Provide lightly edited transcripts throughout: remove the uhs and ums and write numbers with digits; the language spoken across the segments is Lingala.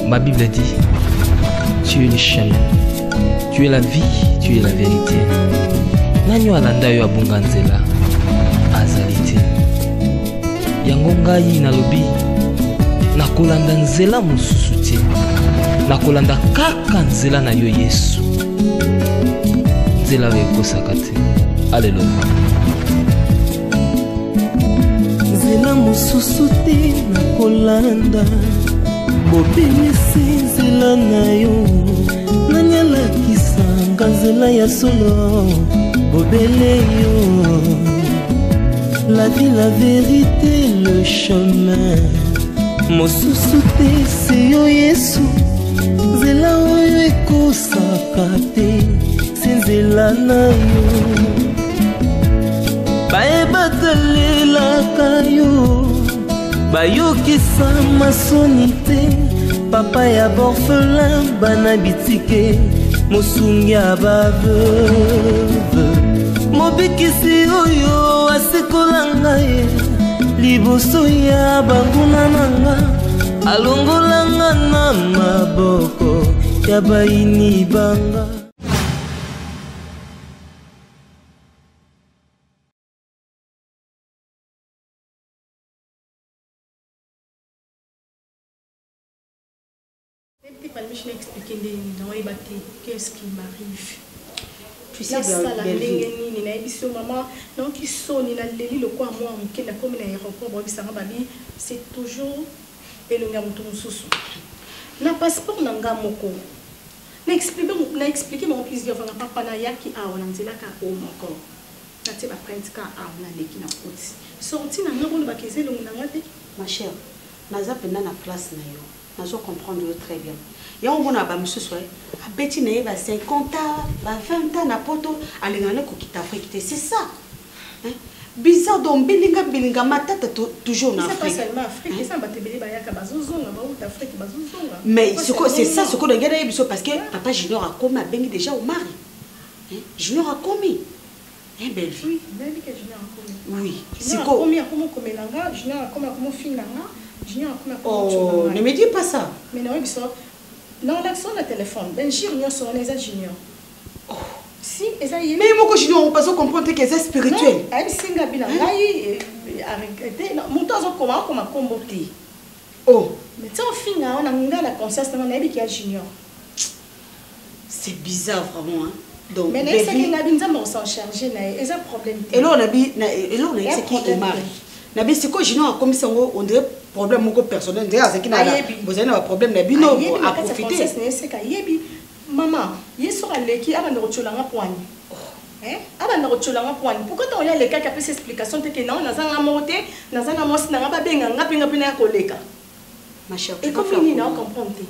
Ma Bible dit, tu es le chemin, tu es la vie, tu es la vérité. Nanyo alanda yo abunga nzela azalite. Yango ngai nalobi nakolanda nzela mosusu te. Nakolanda kaka nzela na yo Yesu. Nzela ekosaka te. Alléluia. Nzela mosusu te nakolanda. Bobelisi nzela na yo nanyalakisanga nzela ya solo bobele yo. La vie, la vérité, le chemin mosusu te se yo Yesu. Nzela oyo ekosaka te se nzela na yo. Bayebatalelaka yo bayokisa masoni te. Papa ya borphelin bana bitike mosungi ya baveuve. Mobikisi oyo asekola ngai liboso ya banguna nanga. Alongolanga na maboko ya bayini banga. Je vais expliquer qu'est-ce qui m'arrive. Tu sais, c'est toujours na passeport nanga moko. Na expliquer mon plusieurs fois papa na yaki a on nzela ka o moko. Na te ba print ka a na leki na koti. Sorti na ngolo ba kezelo nanga te. Ma chère, naza penda na place na yo. Nazo comprendre très bien. Ya on a ba monsieur soye. A beti na ba 50 ans, ba 20 ans na poto alingana ko kita Afrique. C'est ça. Hein? Bizarre donc bilinga matata toujours en Afrique. C'est pas seulement Afrique, ça va te bélir bayaka bazozonga ba ou d'Afrique bazozonga. Mais c'est ça ce qu'on a gagné parce que papa Junior a commis bengi déjà au mari. Hein? Junior a commis. Hein belle fille. Oui, belle que Junior a commis. Oui. C'est quoi commis comme nanga, Junior a commis comme fille nanga, Junior a commis comme oh, ne me dis pas ça. Mais non, biso. Non, l'accent le téléphone. Ben Junior son les Junior. Oh. Si, mais moi je ne pas comprendre que c'est spirituel. Elle singa bila ngai arrêter mon temps comment comboter. Oh, mais tu finga on a ngala la conscience na nabi ki Junior. C'est bizarre vraiment hein. Donc mais c'est que nabi nzamba on s'en charger na et ça problème. Et là on a dit c'est qui au mari. Nabi c'est que Junior comme ça on dirait problème mon personnel derrière c'est qui na vous avez un problème nabi non à profiter. C'est ka yebi. Maman, il sera l'équipe avant de retourner en point. Hein? Avant de retourner en point. Pourquoi tu as les cas qui a fait cette explication que non, nous avons monté, nous avons monté, nous avons bien, nous avons bien, nous avons bien. Ma chère, et comme il n'y a pas compris.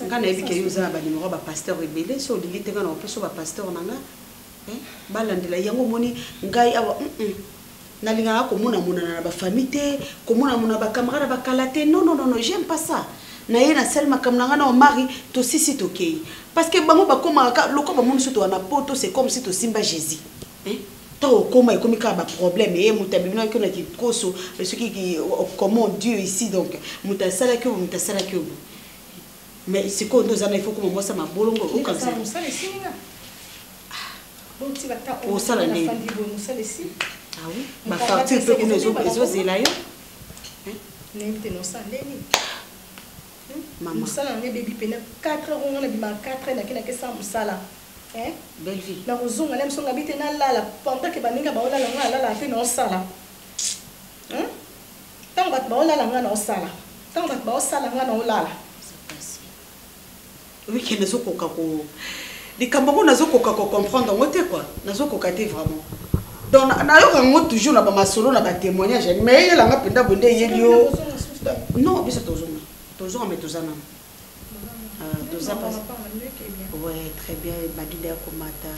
Quand on a dit que nous avons un pasteur rebelle, si on dit que nous avons un pasteur, balandela yango moni ngai awa nalinga komona mona na ba famille te komona mona ba camarade ba kalate non j'aime pas ça. Naye na sel makamnanga na mari to sisi to kei parce que bango ba koma loko ba moni soto na poto c'est comme si to simba Jésus hein to koma ekomi ka ba problème et mutabibina ko na ki koso ce qui comment Dieu ici donc mutasala que mais c'est quoi nous en il faut que moi ça ma bolongo au comme ça bon ça la famille ah oui ma partir peut que nous autres zelayo hein n'était non ça leni maman musala na baby pena 4 heures on a bima 4 heures na kina ke sa musala hein belle vie na ozonga lem songa bite na lala pendant que baninga ba olala nga lala pe na osala hein tant bat ba olala nga na osala tant bat ba osala nga na olala oui que nazo koka ko likambo nazo koka ko comprendre ngote quoi nazo koka te vraiment donc na yo ngo toujours na ba masolo na ba témoignage mais yela nga penda bonde yelio non biso tozonga Toujours mais tous anam. Dosa pas. Ouais, très bien. Bagida komata.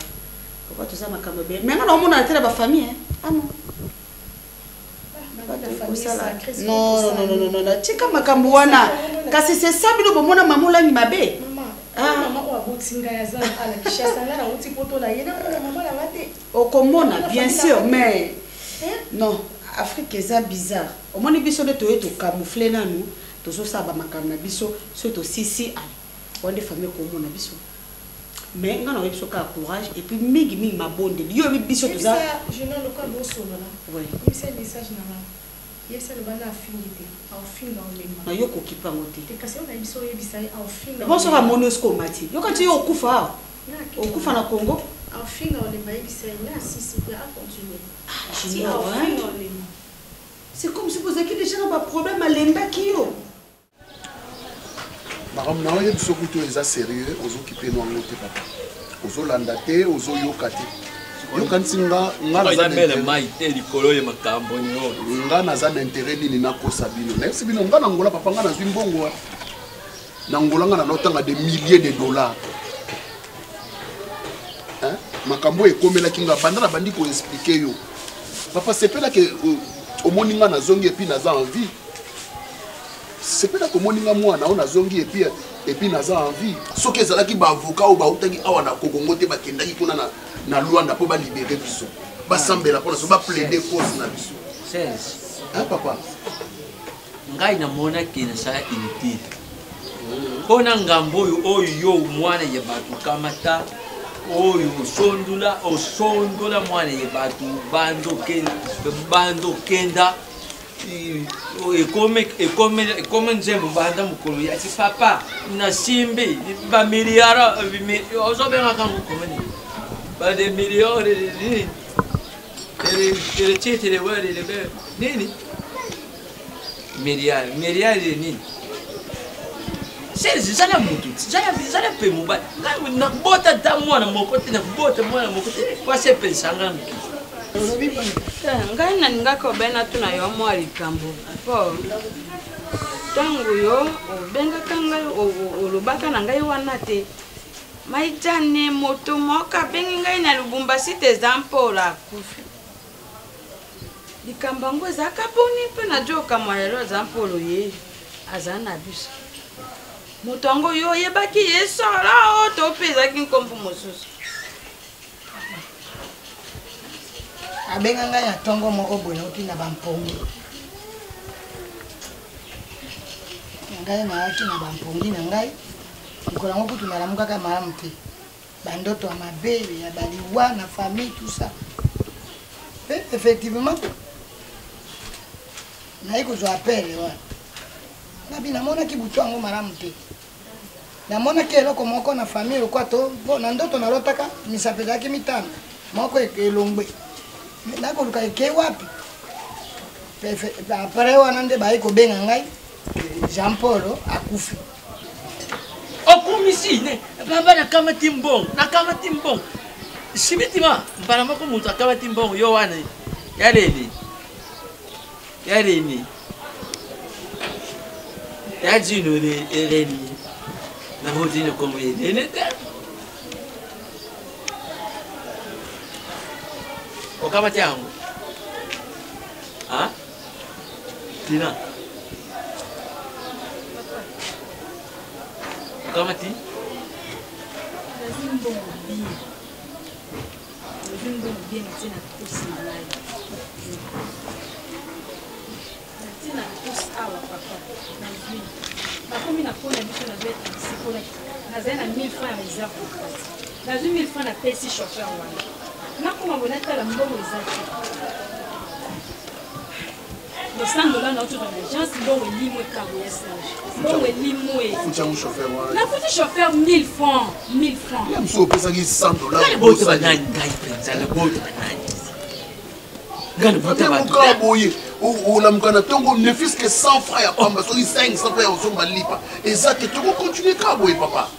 Pourquoi tout ça m'a comme bien. Mais non, on a été la famille hein. Ah non. Non. Tika makambo wana. Kasi c'est ça bino bomona mamula ni mabe. Okomona bien sûr mais non Afrique est bizarre. Au moins biso de to camoufler na nous. Tozo ça ba makamna biso so to sisi on des familles komona biso. Mais ngana we biso ka courage et puis mingi ma bonde. Yo biso to ça. Je n'ai le cas bon solo là. Oui. C'est message na. Yesa le bana affinité. Au fin dans les mains. Na yo ko kipa ngote. Te kasi on a biso yebisa au fin. Bon so va monosco mati. Yo quand yo okufa. Okufa na Congo. Au fin dans les mains yebisa na si peut à continuer. C'est comme si vous aviez déjà un problème à l'embakio. Madame, nous avons des sérieux, aux occupés nous en papa. Aux Hollandais, aux Yokate. Yokansinga, n'a pas d'intérêt ni na kosabino. Mais si nous avons Angola, papa, nous avons Zimbabwe. N'Angola, nous avons des milliers de dollars. Hein? Makambo est comme la kinga bandana bandi ko expliquer yo. Papa, c'est pas là que au moninga na zongi et puis naza envie. C'est pas là que moninga moi na zongi et puis naza envie. So que ça là qui ba avocat ou ba utaki awa na Kongo te ba kendaki kuna na Luanda po ba libérer biso. Ba sambela pona so ba plaider cause na biso. 16. Hein papa? Ngai na mona ki na sala inutile. Kona ngambo oyo mwana ya batu kamata oyo osondola mwana ye batu bando kenda ekome nzembo banda mukolo ya ti papa na simbi ba miliara ozobenga kango komani ba de millions de titele wale le nini milliard nini c'est ça la moto ça la pe mobile na bota ta mwana mokote na bota mwana mokote kwa se pensa ngamki ngai na ngako bena tuna yo mwa likambo po tangu yo obenga kanga olobaka na ngai wana te maitane moto moka bengi ngai na Lubumbashi te zampola kufi likambo ngo zaka boni pe na joka mwalelo zampolo ye azana biso Mutongo yo yebaki yesora o to peza kinkompu mosusu. Abenga ngai ya tongo moko boye oti na bampongi. Ngai na yaki na bampongi na ngai. Nkola ngo kutu na muka kama mti. Bandoto ya mabele ya baliwa na famille tout ça. Et effectivement na iko zo appelle wa. Na bina mona ki butu ngo malamu te. Na mona ke eloko moko na famille kwa to na ndoto na lotaka misapelaki mitano moko elongwe na ko luka ke wapi après wana nde ba iko benga ngai Jean Paul akufi okumisi ne baba na kama timbong sibitima mpana moko mutu akama timbong yo wana yareni yajino le ereni na hodine como ele ne o kama tiango ah tina kama ti bien tina kusinai tina kus awa papa na vie bakomi na pona biso na bête sikola na zena 1000 francs ya reserve na 1000 francs na pesi chauffeur wana nakoma bona tala mbongo ezaki le sang là notre agence bongo limwe kabo ya sage bongo limwe fucha mu chauffeur wana na fucha chauffeur 1000 francs ya mso pesa ki $100 le bote banani ngai penza le bote banani ngani bote banani boye ou la mukana tongo ne fils que 100 francs ya pamba so 500 francs ya osomba lipa exact tu continuer ka boye papa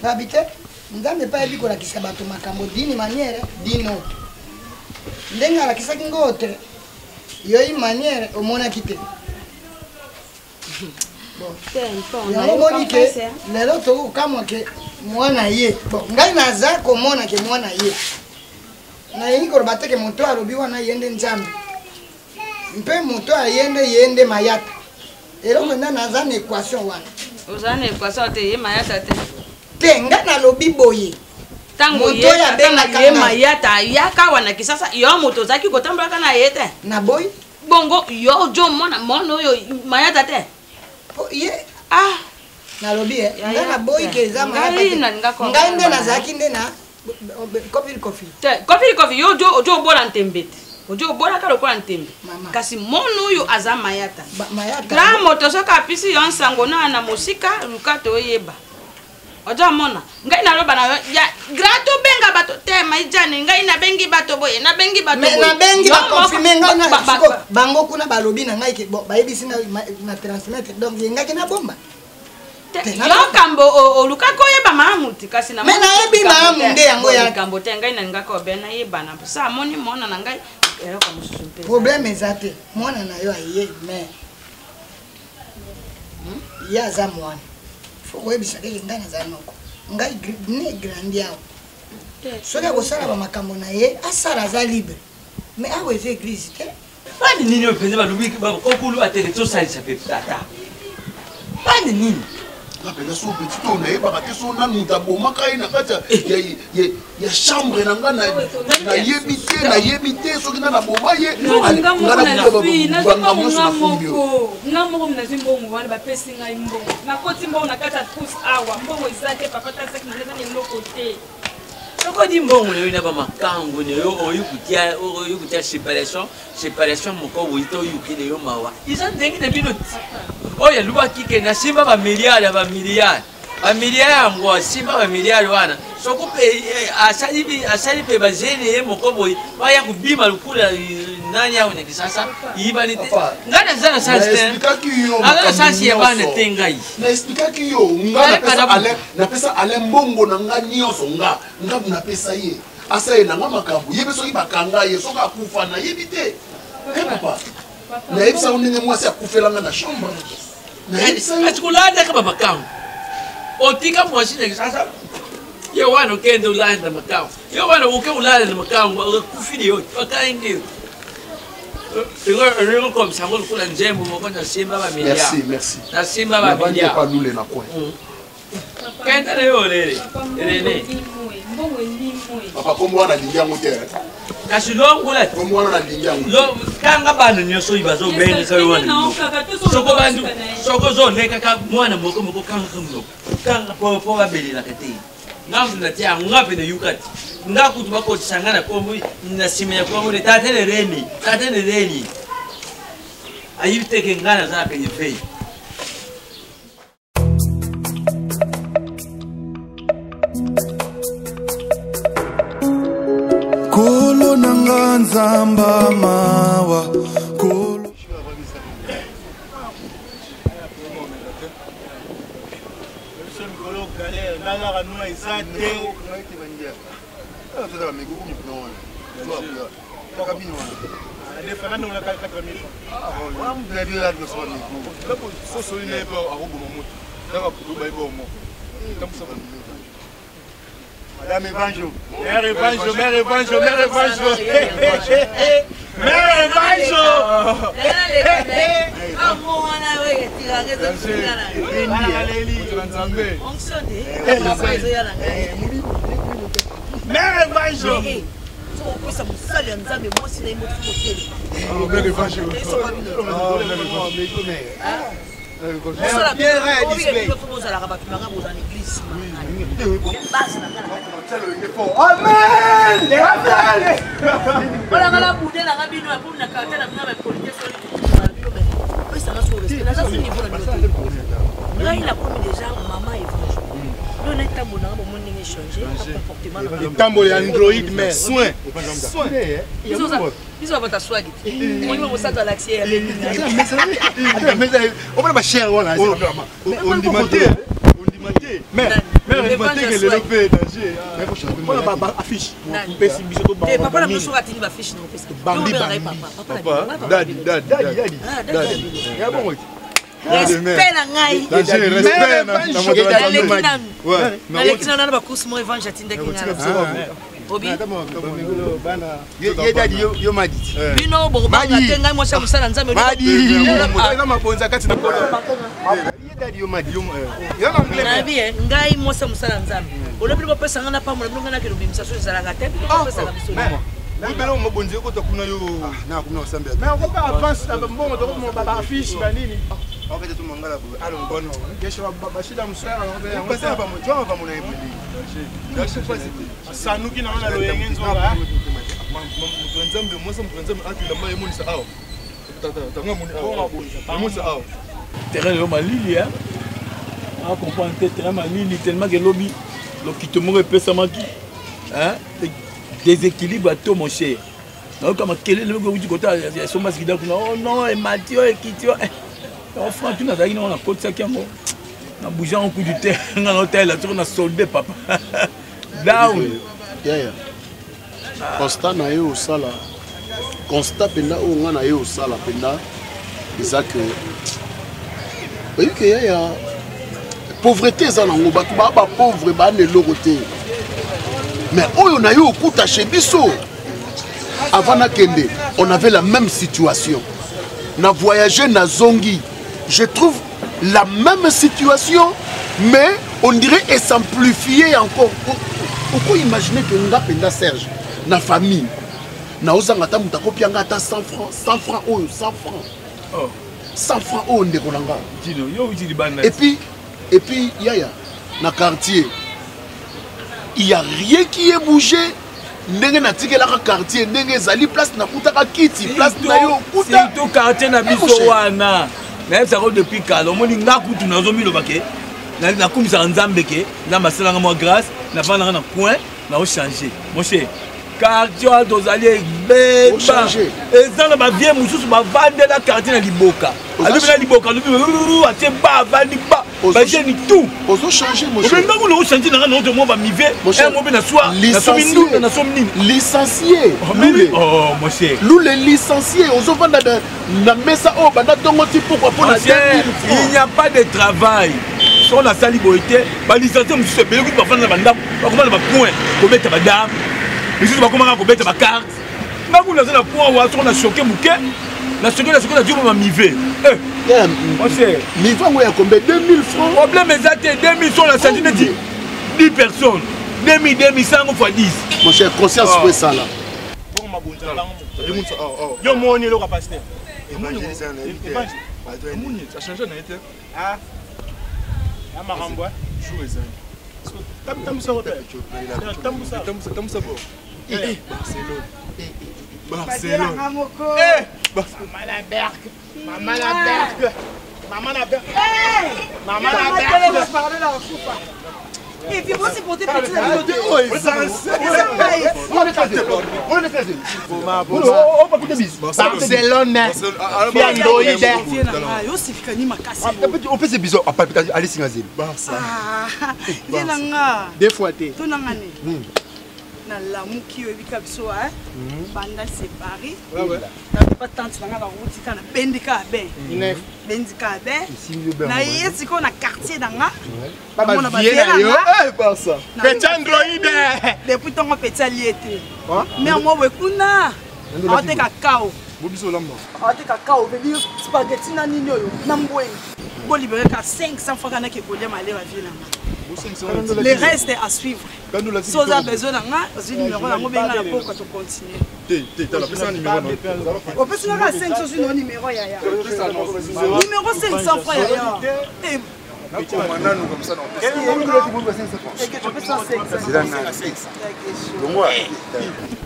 babite ngambe pa ebi kola kisa bato makambo dini manière dino ndenga la kisa kingote yoyi manière omona kite yango moni ke lelo tokokamwa ke mwana ye bon ngai naza komona ke mwana ye nalingi koloba te ke moto alobi wana yende nzambe mpe moto ayende yende mayata eloko nda naza na équation wana oza na équation te ye mayata te ngai nalobi boye ntango ye mayata ayaka wana kisasa yo moto ozalaki kotambolaka na ye te na boyi bongo yo ojo mona oyo mayata te ye nalobi ngai naboyi ke eza mayata ngai nde nazalaki nde na kofi yo ojo obola ntembe te ojo obolaka lokola ntembe kasi mono oyo aza mayata gra moto soki apesi yo nsango na mosika luka toyeba ojo mona ngai naloba na ya gra tobenga bato te maijane ngai nabengi bato boye nabengi bato boye nabengi bakonfirme ngai na bango kuna balobi na ngai ke bayebisi na transmettre donc yengaki na bomba yo kambo oluka koyeba maamu ti kasi na me nayebi maamu nde yango ya kambo te ngai nalingaka obe nayeba na sa amoni mwana na ngai eloko mosusu mpe problème eza te mwana na yo aye me ye aza mwana fo koyebisa keke ngai naza noko ngai ne grandi awa soki akosala bamakambo na ye asala aza libre me awa eza église te bani nini oyo mpenza balobi okulu atele tosalisa mpe tata bani nini apena so petit to nayebaka te so nanu moto abomaka ye na kati ya chambre na nga nayebi te soki nga naboma ye nganabangambo nyonso nafumbi oyo nga moko minazwi mbongo wana bapesi ngai mbongo nakoti mbongo na kati ya pousse awa mbongo eza te papa tasaki naza na eloko te sokodi mbongo na yo na bamakango na yo oyi kutia séparation moko boyi te oyuki na yo mawa eza ndenge na bino ti oyo alubaki ke nasimba bamiliare yango asimba bamiliare wana soko mpe asali mpe bazene ye moko boye baya kobima lokula nani awo na kisasa yibani te ngai naza na sansi te aza na sansi ya bana te ngai naesplikaki yo napesa ale mbongo na nga nyonso nga napesa ye asa ye nanga makambo yebi soki bakanga ye soki akufa nayebi te papa nayebisa yo ndenge mwasi akufelanga na chambre ati kolandaka bamakambo otika mwasi na kisasa ye wana okende olanda makambo ye wana oke olanda makambo akufile yo akaenge yo ringo comme ça ngol kula njembo moko na simba ba milia na simba ba milia pas doule na coin kenda leo lele rene mbongo ndimo papa kombo wana lingango te kasi longo la kombo wana lingango lo kanga bana nyoso ibazo bene kayo wana soko bandu soko zo neka ka mwana moko kanga kamlo kanga po ba bele la kete ngambu na tia ngape na yukati ngakutu bako tsangana kombo na simenya kombo ne tatele reni ayiteke ngana za kwenye fei kolo nanga nzamba mawa kolo Madame Evanjo, Mère Evanjo, Mère Evanjo, Mère Evanjo, Mère Evanjo. Mère Evanjo. Tambole Android mais soin. Ils ont votre swag. Ils vont ça dans l'accès. On va cher voilà. On dit mais que le fait danger. On va affiche. Papa la monsieur a tenu ma fiche non parce que Bambi. Papa. Daddy. Ya bon. respect na ngai naleki nano na bacourse mo evange atindaki bino bokobanga te ngai mwasi ya mosala nzambe ngai mwasi ya mosala nzambe olobi bopesa nga na pambola bino nga nakende obimisa so ezalaka te bino bopesaka biso Bibelo mabonzi ko takuna yo na kuna osambe. Mais on pas avance mbongo to mo baba affiche banini. Okete tu mangala bo. Alo ngono. Kesho bashida mswera ngombe. Pasa ba mo jwa ba mo na ibeli. Dashe pasi. Sanuki na ona loyenge nzonga. Mzambe mosa mzambe akila mai munisa awo. Tata tanga muni awo. Munisa awo. Terrain yo malili hein. On comprend terrain malili tellement que lobby lokito mo repesa maki. Hein? Déséquilibre à tout mon cher. Donc comme quel est le goût côté son masque d'or oh non et Mathieu et Kitio. On franc tu n'as pas on a côté ça qui on a bougé un coup du terre dans l'hôtel là on a soldé papa. Down. Yeah. Constat na yo sala. Constat penda o ngana yo sala penda. Isaac. Oui que ya pauvreté za nango batu ba pauvre ba ne loroté. Mais on a eu au coup chez Bisso. Avant Nakende, on avait la même situation. On a voyagé na Zongi. Je trouve la même situation, mais on dirait et s'amplifier encore. Pourquoi imaginer que nous avons Serge, na famille, na ozangata mutakopianga ta 100 francs, 100 francs, 100 francs. 100 francs, on décolanga. Et puis, yaya, na quartier. Il n'y a rien qui est bougé. Ndenge na tike la quartier, ndenge zali place na kutaka kiti, place na yo kuta. C'est tout quartier na biso wana. Mais ça depuis kala, omoni nga kutu na zomi lobake. Na kumisa nzambe ke, na masala nga mo grâce, na vana na coin, na o changer. Mon cher, quartier dozali be changer. Et ça na ba vie mususu ba vande la quartier na liboka. Alubi na liboka, alubi atie ba vandi ba. J'ai ni tout. On peut changer, mon cher. On peut changer dans notre monde, on va vivre. Licencié. Oh, mon cher. Nous les licenciés, on se vend dans mesa oh, pourquoi pour la il n'y a pas de travail. Si on a sali boité, bah licencié, on se paye, on va faire la bande, on va faire point, on va mettre ma dame, les autres vont comment on va mettre ma carte. Là, vous avez la point où on a choqué Mouké. La seconde, la Dieu m'a mivé. Mon cher. Mivé, on a combien 2000 francs. Problème exact, 2000 sont la salle 10 personnes. 2000, 2500 fois 10. Mon cher, conscience, c'est ça là. Yo, mon le pasteur. Ça change n'a été. Ah. Ah, Marambois. Jour et Barcelone. Maman la bergue. Maman la bergue. Maman la bergue. Maman la bergue. Et puis moi c'est pour tes petits Barcelone. On fait ces bisous à palpitation. Allez, Singazil. Des fois, t'es. na lamuki yo ebika biso banda séparé pas tant na ba route kana bendika ben bendika ben na yesi ko na quartier danga mona ba yo Barça petit android depuis ton petit aliété mais moi we kuna on te kakao bobiso lamba on te kakao venir spaghetti na nini yo na mbwe bo libérer ka 500 fois kana ke kolia malé va vie là. Les restes à suivre. Si vous avez besoin d'un numéro, on va continuer. On peut se faire 500 sur nos numéros. Numéro 500 francs.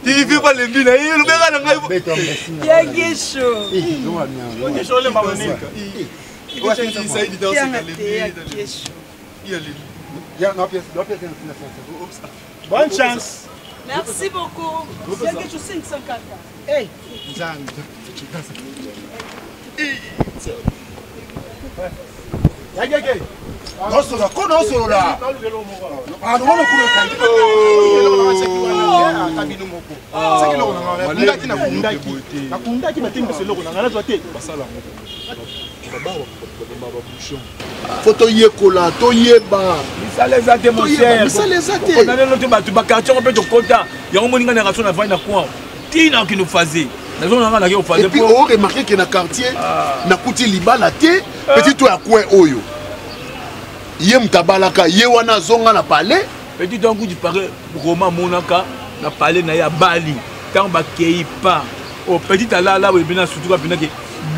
Tu vis pas les bines, il est chaud. Bonne chance. Merci beaucoup. Il y a quelque chose 504. Hey. faut toyekola toyeba misala eza te mon cher misala eza te ondana lote bato bakartier mpe tokota yango moninga na raso na vai na coin tina okino faze nazonanga nake ofaze et puis o remarqué que na quartier nakuti libala te petit to ya coin oyo ye mutabalaka ye wana azonga na palais petit to ngudi pare Roma monaka na palais na ya Bali tant bakei pas au petit alala we bina surtout bina ke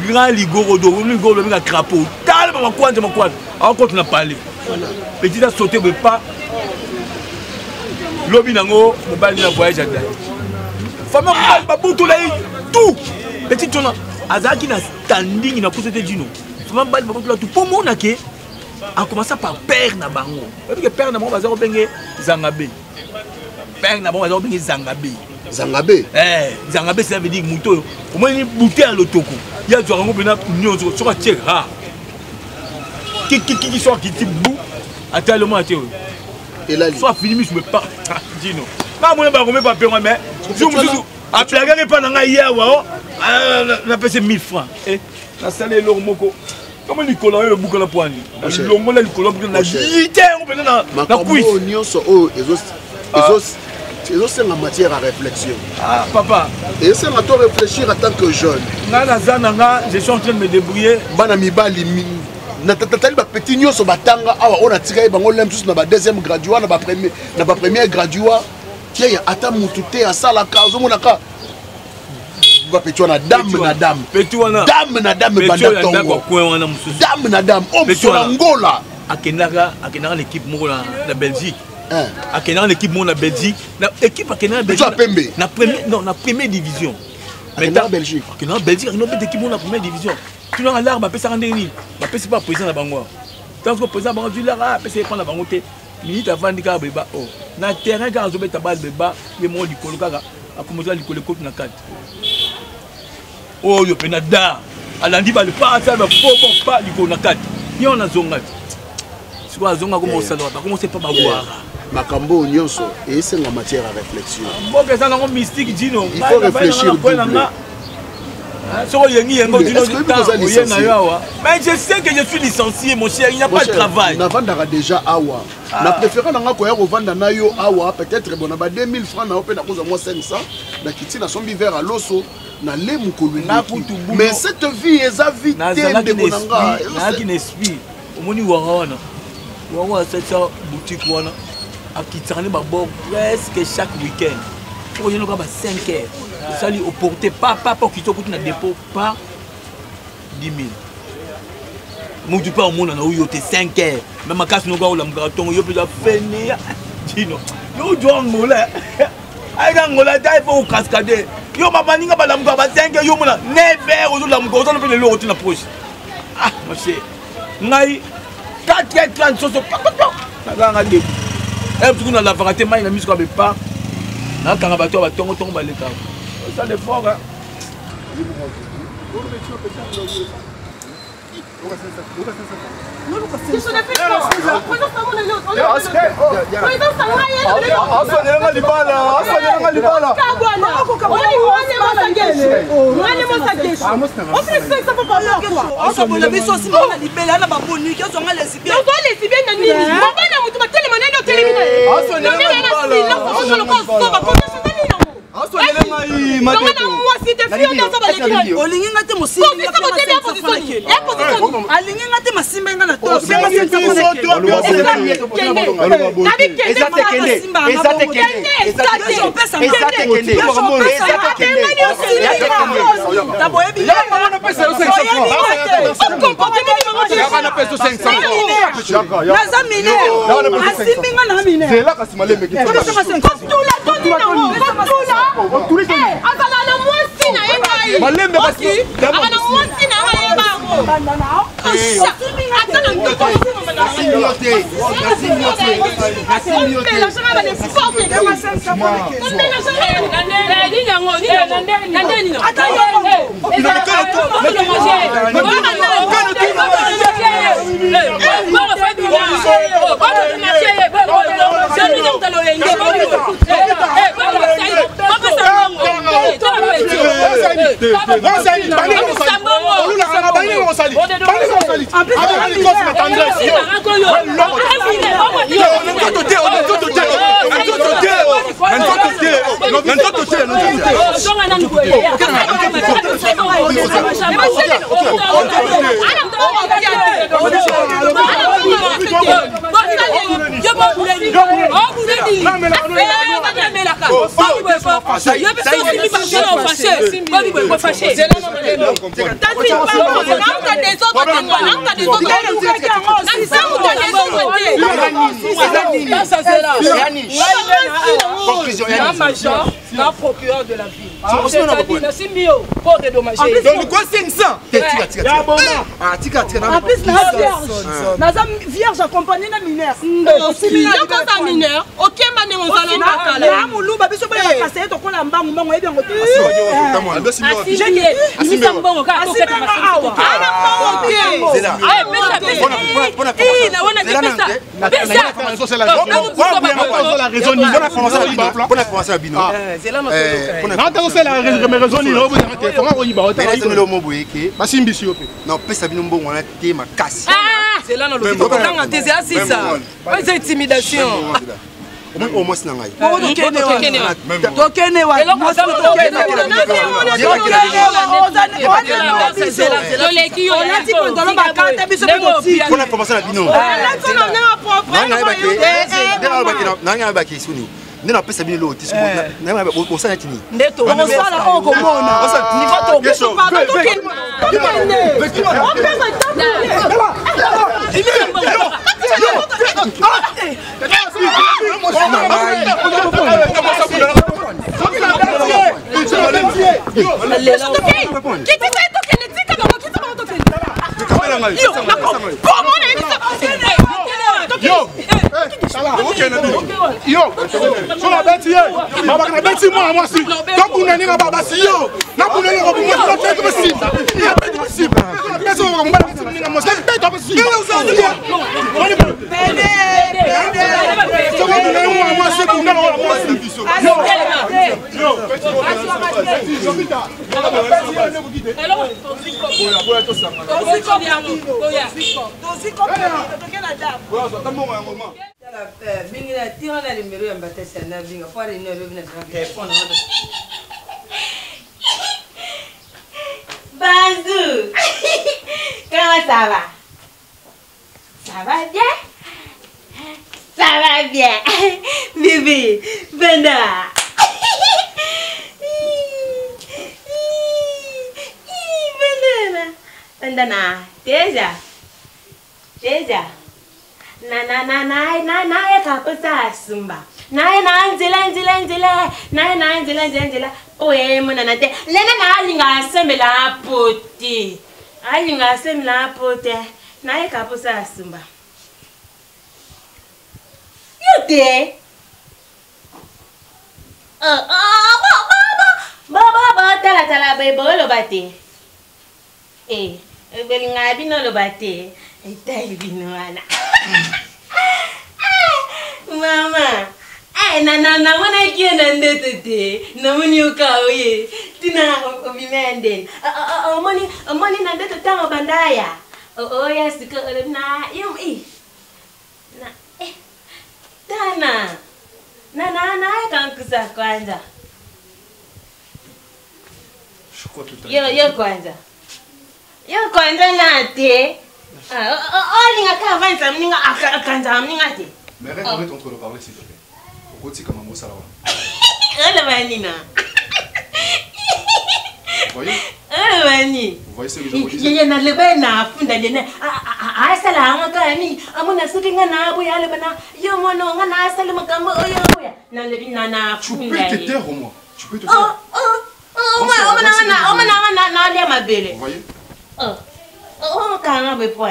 grand ligoro do ligoro bina crapaud tal ba kwanja encore na palais petit a sauté mais pas lobi nango mobali na voyage à date femme ba butu la tout petit tona azaki na standing na kusete dino femme ba butu la tout pour mona ke a commencé par père na bango parce que père na bango bazako benge zangabe père na bango bazako benge zangabe zangabe ça veut dire muto au moins ni bouteille à l'otoko il y a du rango bena nyonzo sur tier ha qui soit qui type bou à tel moment tu et là soit fini je me pas dino na mo ba ko me pa pe mais je me a plaquer pas na hier wa na pèse 1000 francs et na salé lo moko comment Nicolas le bouka la poigne longo la Nicolas na lité on peut na quiz nyonso o c'est en matière à réflexion. Ah, papa. Et c'est à toi réfléchir en tant que jeune. Je suis en train de me débrouiller. Banamibali, natali ba petit nyonso batanga awa on a tiré bango lem tous na ba deuxième graduat na ba premier graduat. Tiens, ata mutute asala ka ozomonaka. Ba petit na dame na dame. Petit wana. Dame na dame bandatongo. Dame na dame. On sur Angola. Akenaka l'équipe moko na Belgique. Akenaka l'équipe moko na Belgique. Na équipe Akenaka Belgique. Na première division. Akenaka Belgique. Akenaka Belgique, Akenaka équipe moko na première division. Tu n'as l'air ba pesa ndeni. Ba pesa pas président na bango. Tant que président bango du là pesa prendre la bango te. Minute avant dika beba oh. Na terrain quand zo beta bal beba, le mo di kolokaka. Akomoza li koloko na 4. Oh yo penada. Alandi ba le pas ça ba pas li ko na 4. Yo na zonga. Soit zonga comme ça doit pas commencer pas baboire. Makambo nyonso et c'est la matière à réflexion. Bon que ça na mystique dino. Il faut réfléchir. Mais je sais que je suis licencié, mon cher, il n'y a pas de travail. Navandara déjà awa. Na préféré nanga ko ya kovanda na yo awa peut-être bon ba 2000 francs na ope na koza moi 500 na kiti na sombi vers à loso na le mukolu. Mais cette vie est à vie de bonanga. Na qui n'esprit. Omoni warawana. Warawa cette boutique wana akitane ba bon presque chaque week-end. Faut y avoir 5 heures. Ça lui opporté pas pour qu'il te coûte un dépôt pas 10 000. Moi tu pas au monde na yo te 5 heures. Même ma casse no ga la marathon yo peut finir. Dino. Yo doit ngola. Ai ga ngola dai faut cascader. Yo mama ninga ba la mko ba 5 heures yo mona 9 heures au la mko ça ne peut le loto na poche. Ah mon cher. Ngai 4h30 so na ga début. Et tout na la vérité mai na mise ko pas. Na kanga bato ba tongo ba leka. Ça les fort hein. sali. En plus, la procureur de la ville. C'est mieux pour dédommager. Donc quoi 500? En plus, la vierge accompagnée d'un mineur. Mineur, ok, mané, on s'en va. Là, mon loup, babi, sobe la passer, donc on a un bang, on a bien côté. C'est là dans le c'est intimidation. Au moins c'est un nena pesa bino lo tiso na o sana tini ndeto on sala o komona niveau to keso pa to Yo, sur la bête, ma bête, moi, si. Donc, vous n'avez pas bassi, yo. N'a pas de moi, c'est possible. C'est possible. Qu'est-ce qu'on va Bingira tira na numéro ya mbatesa na binga pour une heure venir dans téléphone. Bazou. Comment ça va? Ça va bien? Ça va bien. Bibi, Benda. Benda, déjà. Na ya kapusa sumba. Na nzela. Oye mona na te. Lena na alinga semela poti. Na ya kapusa sumba. Yote. Baba tala bebo lo bate. Belinga bino lo bate. Itai bino ana. Mama, na wana kiena ndetete. Na muni ukaoye. Tina obimende. Omoni na ndeto tango bandaya. Yes, na yum na tana. Na kankusa kwanza. Yo kwanza na te. Linga ka avanza mninga akanza mninga te. Mais arrête entre le parler s'il te plaît. Au côté comme un salawa. Elle va nina. Voyez? Elle va ni. Vous voyez ce que je vous dis? Yeye na lebe na funda lene. Asala ngaka ni amuna sukinga na abu yale bana. Yo mono ngana asala makambo oya. Na lebi na funda. Tu peux te taire au moins. Tu peux te taire. Na lia mabele. Vous voyez? Je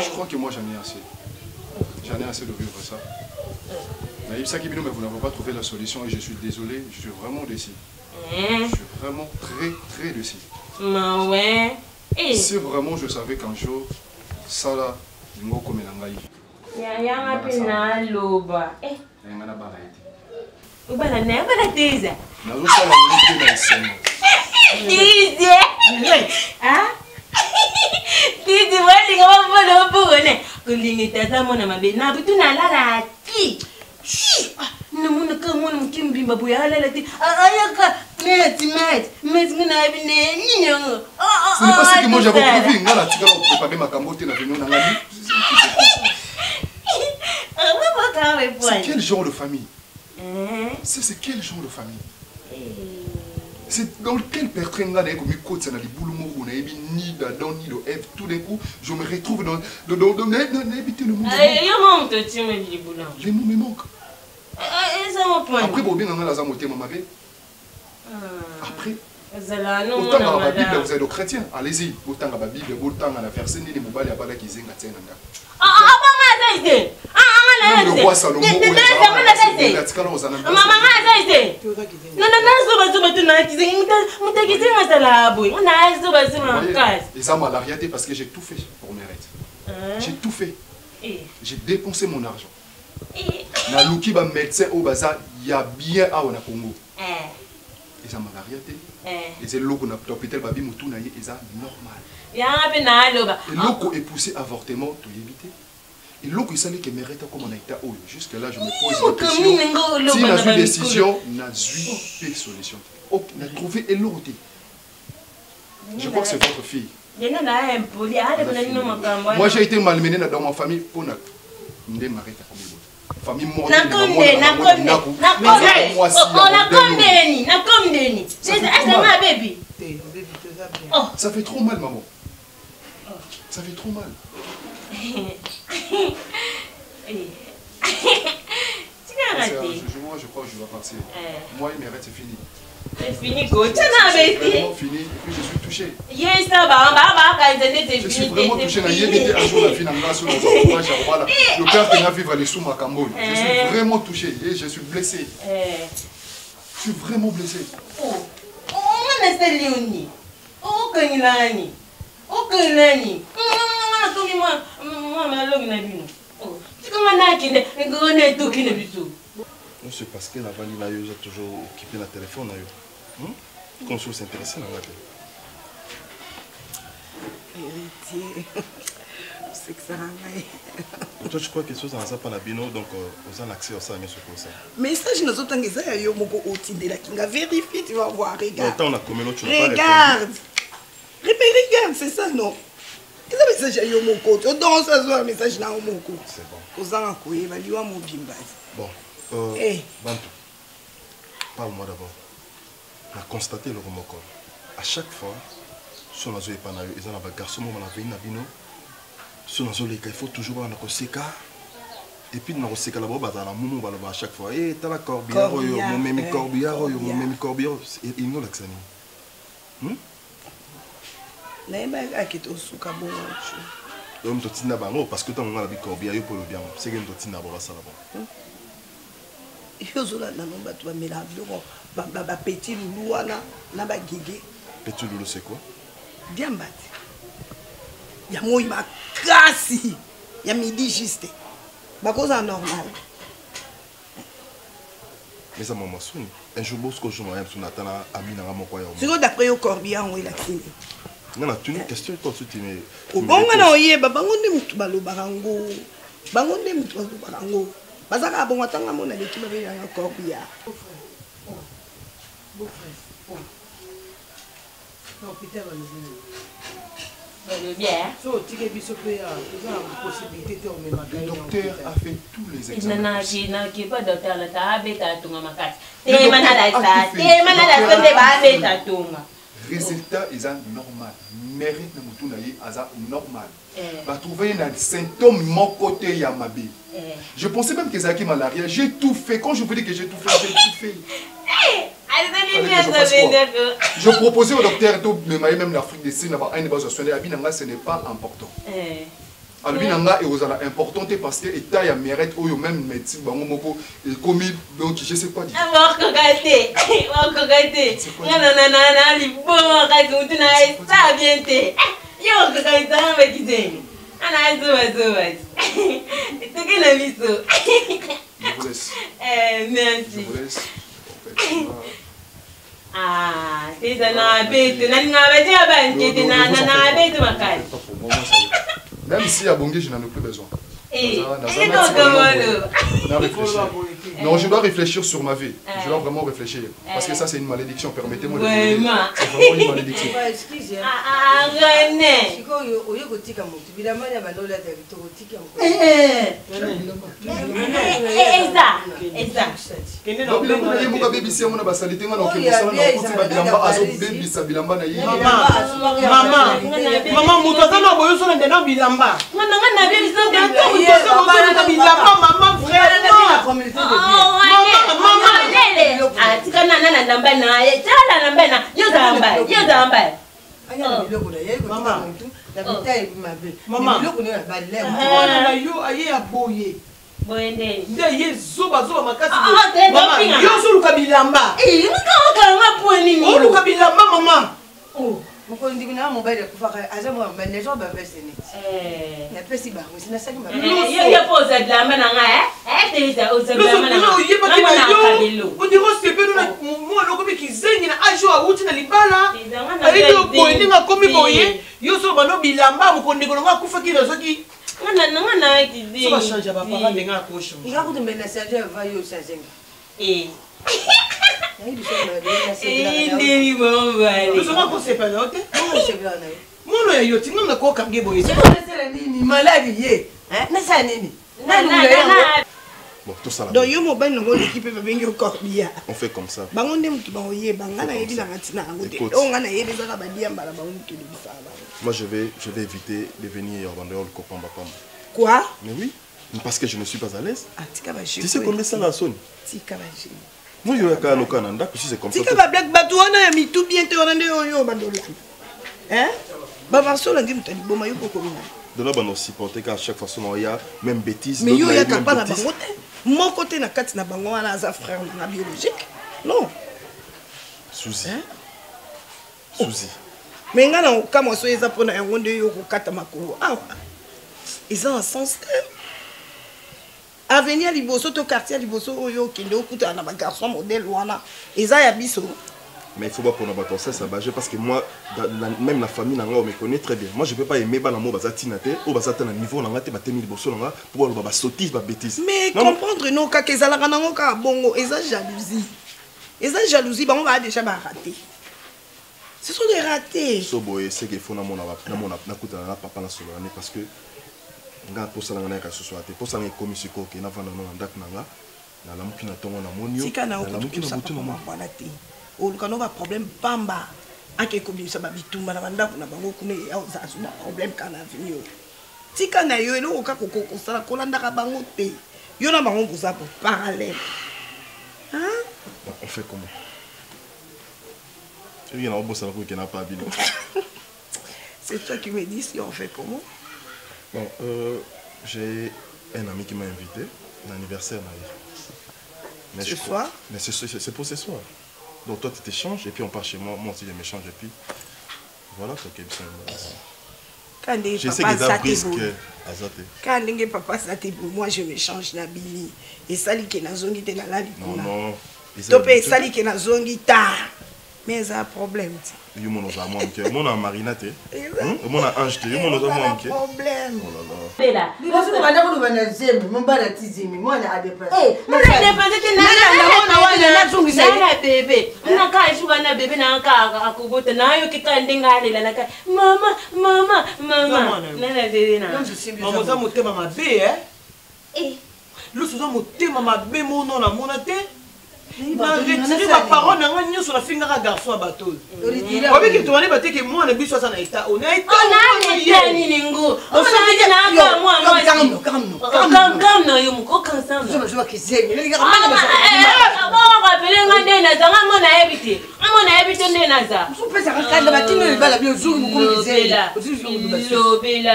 crois que moi j'en ai assez. J'en ai assez de vivre ça. Mais vous n'avez pas trouvé la solution et je suis désolé, je suis vraiment déçu. Je suis vraiment très déçu. Ouais. Si vraiment je savais qu'un jour, ça là, je vais comme un Titi walinga wafolo bone. Kulingita za mona mabe na butuna lala ti. Namuna ka mona mkimbi babu ya lala ti. Ayaka met ngina bine nyinyo. Ce n'est pas ce que moi j'avais prévu. Ngala tikala préparer makambo te na venu na ngani. C'est quel genre de famille? C'est quel genre de famille? C'est dans quel pertrain là comme côte ça na libulu mo on a ni d'Adam ni de Ève, tout d'un coup je me retrouve dans n'habiter le monde. Les mots me manquent. Après bon bien dans la zamoté maman. Après autant dans la Bible vous êtes chrétiens, allez-y, autant dans la Bible, autant dans la verset ni les mobile ya bala kizenga tena nga. Le roi Salomon, et ça m'a l'arrière parce que j'ai tout fait pour mérite. J'ai tout fait. J'ai dépensé mon argent. Na luki ba médecin au bazar, il y a bien à on a Congo. Et ça m'a l'arrière. Et c'est l'eau qu'on a hôpital babi mutu na et ça normal. Et l'eau qu'on est poussé avortement tout éviter. Et l'eau qui s'allait que mérite comme on a été haut. Jusque là, je me pose la question. Si on a une décision, on a une solution. On a trouvé l'autre. Je crois que c'est votre fille. Moi, j'ai été malmené dans ma famille pour ne m'arrêter à combien. Famille morte. Ça fait trop mal, maman. Ça fait trop mal. Moi je crois que je vais partir. Moi il m'arrête, c'est fini. C'est fini quoi? C'est vraiment fini et puis je suis touché. Je suis vraiment touché. Le père qui a vivre les sous ma Cambodge. Je suis vraiment touché et je suis blessé. Je suis vraiment blessé. C'est parce que la vanille a toujours occupé la téléphone. Quand je suis intéressé dans la télé. Héritier, c'est que ça a. Toi, tu crois que les choses n'ont pas la bino, donc vous avez accès à ça, mais c'est comme ça. Mais ça, je ne sais pas si ça y a tu vas vérifier, tu vas voir, regarde. On a commis l'autre, regarde. Regarde, c'est ça, non? Il y a un message à Yomoko. Tu donnes un message à Yomoko. C'est bon. Vous avez un coup, il va lui avoir mon bimba. Bon. Bantou, parle-moi d'abord. On a constaté le remoko. À chaque fois, si on a joué par ils ont un garçon, on a vu une abino. Si on a joué, il faut toujours avoir un seka. Et puis, on a seka là-bas, on a un moment à chaque fois. Et tu as la corbillard, mon même corbillard, mon même corbillard. Il nous l'a que ça. Parce que tu as un corbillard, pour le bien. C'est que tu as un ça là-bas. Petit loulou, Petit loulou, c'est quoi? Diambati. Il y a moi, il m'a cassé. Il y a midi juste. C'est normal. Mais ça m'a souni. Un jour, je suis c'est quoi d'après le corbillard, on est là. Non, tu as une question, toi, tu t'es. Bon, on y est, Bazaka bon atanga mona le kiba ya corbia. Non, Peter bien. So, tu es biso pe a, possibilité de me le docteur a fait tous les examens. Qui pas docteur la ta beta tunga makati. Te manala sa, te manala sonde ba beta tunga. Résultat ils sont normal. Mérite na mutu na ye aza normal. Va trouver un symptôme mon côté ya mabe. Je pensais même que Zaki malaria. J'ai tout fait. Quand je vous dis que j'ai tout fait, j'ai tout fait. Je proposais au docteur de même l'Afrique du Sud, ce n'est pas important. Albinanga est aux important parce que l'État a mérite ou même médecin bango et commis donc je sais pas dire. Merci. Ah, c'est ça, na bête, na nga bête, na bête, makali. Même si à Bongé, je n'en ai plus besoin. Non, je dois réfléchir sur ma vie. Je dois vraiment réfléchir. Parce que ça, c'est une malédiction. Permettez-moi de vous dire. C'est vraiment une malédiction. Bon, tout ça là. Donc, yo mobile no l'équipe va venir au corbia. On fait comme ça. Moi, je vais éviter de venir en dehors le copain Bapam. Quoi? Mais oui, parce que je ne suis pas à l'aise. Tu sais combien ça la sonne? Moi, je vais à Canada, si c'est comme ça. Tu sais black batouana ya mitu bien te orande yo bandola. Hein? Ba varso la ndim tali boma yo beaucoup. De là, on supporte qu'à chaque fois, il y a même bêtises. Mais il y a pas la bangote. Mon côté na kati na bango wana za frère na biologique. Non. Souci. Souci. Mais ngana okama so eza pona yango nde yo kokata makolo. Ah. Ils ont un sens. Avenir liboso to quartier liboso oyo kende okuta na ba garçon modèle wana. Eza ya biso. Mais il ne faut pas prendre un ça parce que moi, même la famille, on me connaît très bien. Moi, je ne peux pas aimer les gens qui sont niveau pour sauter, bêtises. Mais comprendre, non, quand ils ont bongo, ils ont jalousie. Ils ont jalousie, on va déjà rater. Ce sont des ratés. C'est qu'il faut que papa parce que pour ça, pour ça, on a problème bamba ake ko bisa ba bitumba na banda kuna bango kuna ya uzazu na problème kana venir tika na yo elo ka kokoko sala kolanda ka bango te yo na bango buza pour parallèle hein on fait comment il y a un boss là qui n'a pas bien c'est toi qui me dis si on fait comment bon j'ai un ami qui m'a invité l'anniversaire mais ce soir mais c'est pour ce soir. Donc toi tu t'échanges et puis on part chez moi, moi aussi je m'échange et puis voilà ce que je sais que ça brise que quand ndenge papa ça te moi je m'échange na bini et sali ke na zongi te na la likuna non topé sali ke na zongi ta mais ça problème yo mon oza moi que mon a marinate mon a ange yo mon oza moi que problème oh là là là parce que madame ko bana zemi mon bana tizimi moi na adepase na adepase te na zungisa na bébé na ka ishuka na bébé na ka akubota na yo kikandenga lela na ka mama na bébé na maman za motema mabe lu so za motema mabe mono na monate na retire ba parole na ngani sur la finga ka garçon bateau obi ki to ani bateke moi na biso sana état on a été on ni ningu on a na ka moi kam no yo muko kansa je vois que c'est mais les gars on rappeler ngande na zanga mo na ebité nde na za so pesa ka kanda batino le bala bien jour muko mizeli lobela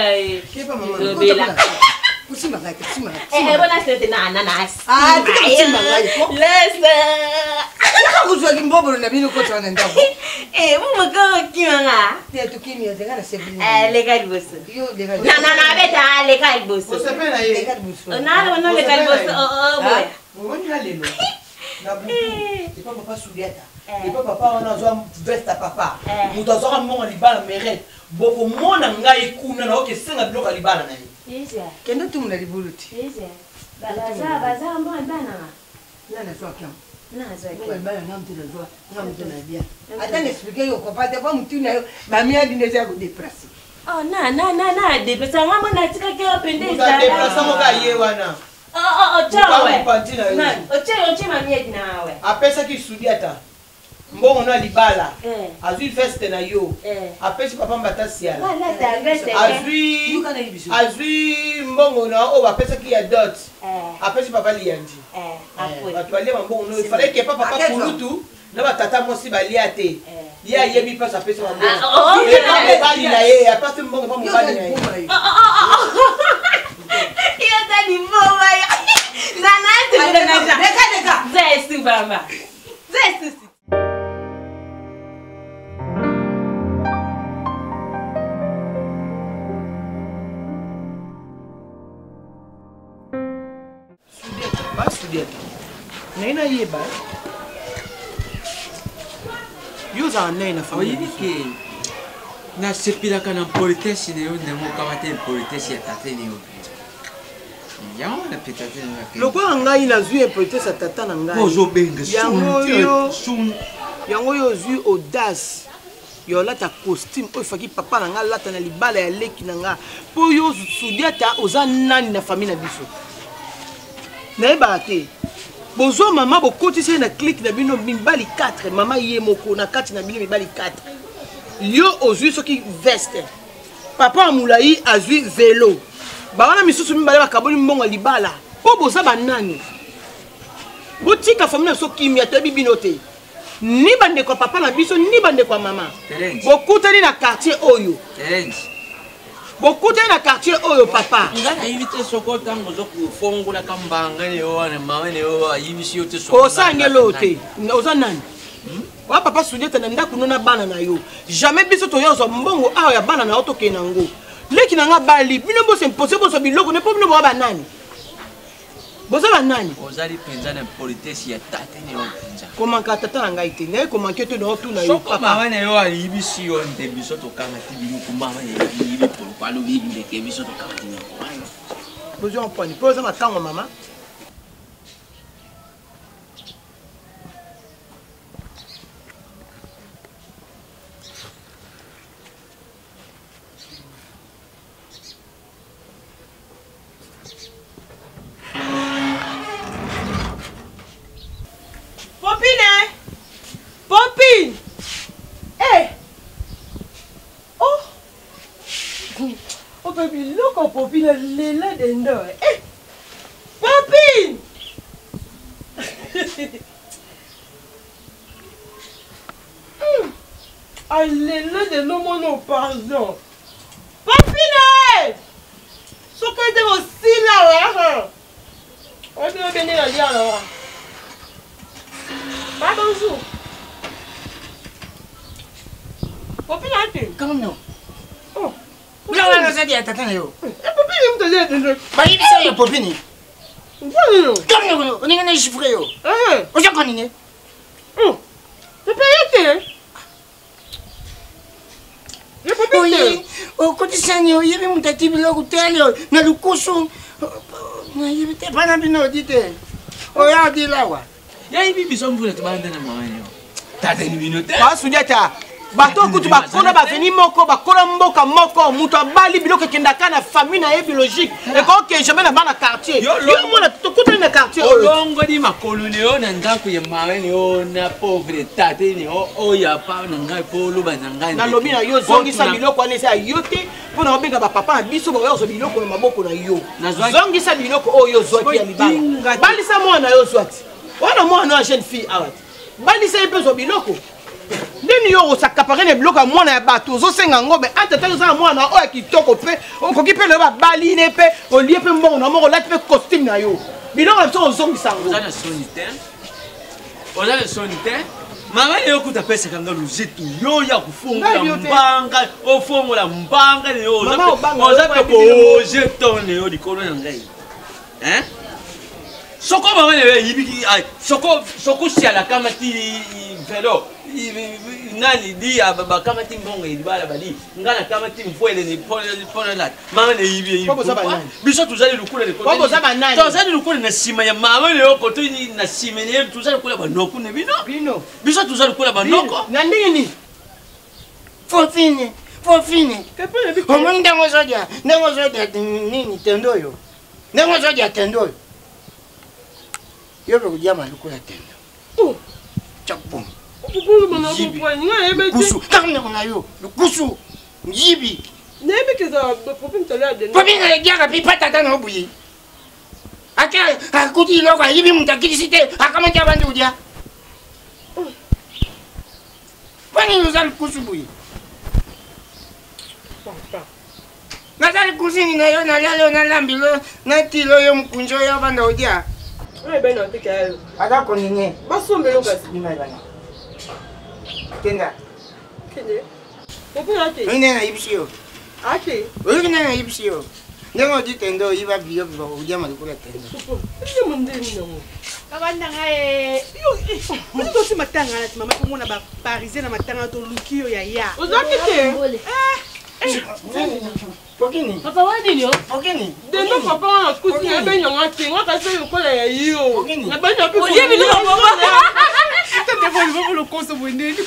Kusima ngaki, kusima ngaki. Bona sete na ananas. Kusima ngaki. Lesa. Yaka kuzwa kimbobo na bino kotwa na ndabo. Mumaka kimanga. Tia tukimia zengana sebini. Lega liboso. Yo lega. Na beta lega liboso. Osepela ye. Lega liboso. Na le lega liboso. Boy. Woni halelo. na butu et pas papa Soudiata et pas papa on a zo veste à papa muto zo ka monga libala meret boko mona ngai kuna na oke senga bloka libala na ye kenda tu mna libuluti baza mbo bana nana zo akam nazo bana ngamte na zo ngamte na bien ata n'expliquer yo papa te pas mutu na yo ba mi adi neza ko déplacer oh na déplacer ngamo na tika ke pende za déplacer mo ka ye wana chawe oche mamiedi nawe apesa ki Soudiata mbongo na libala azui veste na yo apesi papa mbata siala azui mbongo na o bapesa ki ya dot apesi papa liyandi bato balia mbongo no fallait que papa kulutu na batata mosi balia te ye ayebi mpasi apesi mbongo mobali na ye apesi mbongo pa mobali na ye iyo tani mboma ya nana zesu bamba zesu Soudiata naina yeba yo za naina famille oyibike na sepilaka na politesse ne yo ndemo kamate politesse ya tate ne yo yango na petate ne lokola ngai nazwi politesse ya tata na ngai ozobenga yango yo ozwi audace yo lata costume oyo faki papa na ngai lata na libala ya leki na ngai mpo yo Soudiata oza nani na famille na biso nayebaka te bozwa mama bokotisi na clique na bino mibali 4 mama ye moko na kati na bino mibali 4 yo ozwi soki veste papa ya molai azwi velo bawana misusu mibale bakaboli mbongo ya libala mpo boza banani botika famille na biso kimia toyebi bino te ni bandeko ya papa na biso ni bandeko ya mama bokutani na quartier oyo bokutani na quartier oyo papa nga nayibi te soko ntango ozokufongola kambanga ne yo wana mama ne yo ayibisi yo te osangelo te oza nani wa papa Soudiata na ndako na bana na yo jamais biso toyozwa mbongo awa ya bana na yo tokende nango leki na nga bali bino bosempose boso biloko ne mpo bino boza banani boza banani ozali mpenza na politesse ya tate ne yo mpenza komanka tata na ngai te naye komanke te na otuna yo papa mama na yo ayibisi yo nde biso tokanga ti biloko mama na yo yibi poloko alobi ndeke biso tokanga ti biloko bozwa mponi mpo oza matango mama Popine! Hey! Oh! Oh baby, look at Popine, Lila Dendo. Hey! Popine! Ah, Lila Dendo, mon pardon. Popine! So que t'es aussi là, on peut venir la dire alors. Pas bonjour. Popine ate. Comment non? Oh. Ula la zaidi ya tata na yo. Popine mtalia dende. Ba hivi sasa ya Popine. Ndio. Kama no, uningana shifre yo. Oja kwa nini? Pepe yake. Ya Popine. Oye, okotisanyo yebe mutatibi lo kutelio na lukusu. Na yebe te bana bino dite. Oya dilawa. Ya hivi biso mvula tubanda na mama yo. Tate ni bino te. Ba Soudiata. Bato kutu bakona baveni moko bakona mboka moko mutu abali biloko ekendaka na famille na ye biologique ekoke jamais na bana quartier yo mona tokutani na quartier olongoli makolo ne yo na ndako ya mama ne yo na pauvre tate ne yo oya pa na ngai po oloba na ngai nalobi na yo zongisa biloko wana eza yo te mpo na kobenga bapapa na biso bakoyozwa biloko na maboko na yo zongisa biloko oyo ozwaki ya libala balisa mwana yo ozwati wana mwana ya jeune fille awati balisa ye mpe ozwa biloko ndeni yo osakapare na biloko ya mwana ya bato ozosenga ngombe antata ozala mwana oyo ya kitoko mpe okoki mpe loyo babali ne mpe olie mpe mbongo na moko olati mpe costume na yo biloko na biso ozongisa ngo oza na soni te mama ne yo kuta pesaka nga luzetu yo ya kofongola mbanga ofongola mbanga ne yo oza mpe kojeton ne yo likolo na ngai Soko maman yibi soko si ala kamati velo nani di aba kamati mbongo ibala bali ngana kamati mfwele ni pole la mama ne yibi biso tuzali lukule de kote tuzali lukule na sima ya mama le kote ni na sima ne tuzali kula banoko ne bino biso tuzali kula banoko na nini fofini omoni ndengo zodia nini tendoyo ndengo zodia tendoyo yo bekudia maluku ya tendo chapum kusu kama kuna yo kusu mjibi nebe keza popin tala de popin na giaka pipata tana obuyi aka akuti loko yibi mtakisite akama kia bandu udia kwani uzali kusu buyi nazali kusini na yo na lalo na lambilo na tilo yo mkunjo yo banda udia bena tikayo ada konine basombelo kasi ni mai bana kenda kende popin ate nene na ibisio ate nene na ibisio nengo ditendo iba biyo biyo udia malikula tendo iyo mundeni nango kabanda ngae yo to si matanga na mama komona ba parisien na matanga to lukio ya ozakite Pokini. Papa wadi yo? Pokini. Deno papa wana kusi ebe nyonga tinga kasi yokola ya yo. Na banya pe. Oye bi papa. Tete voli voli lo koso bwendeni.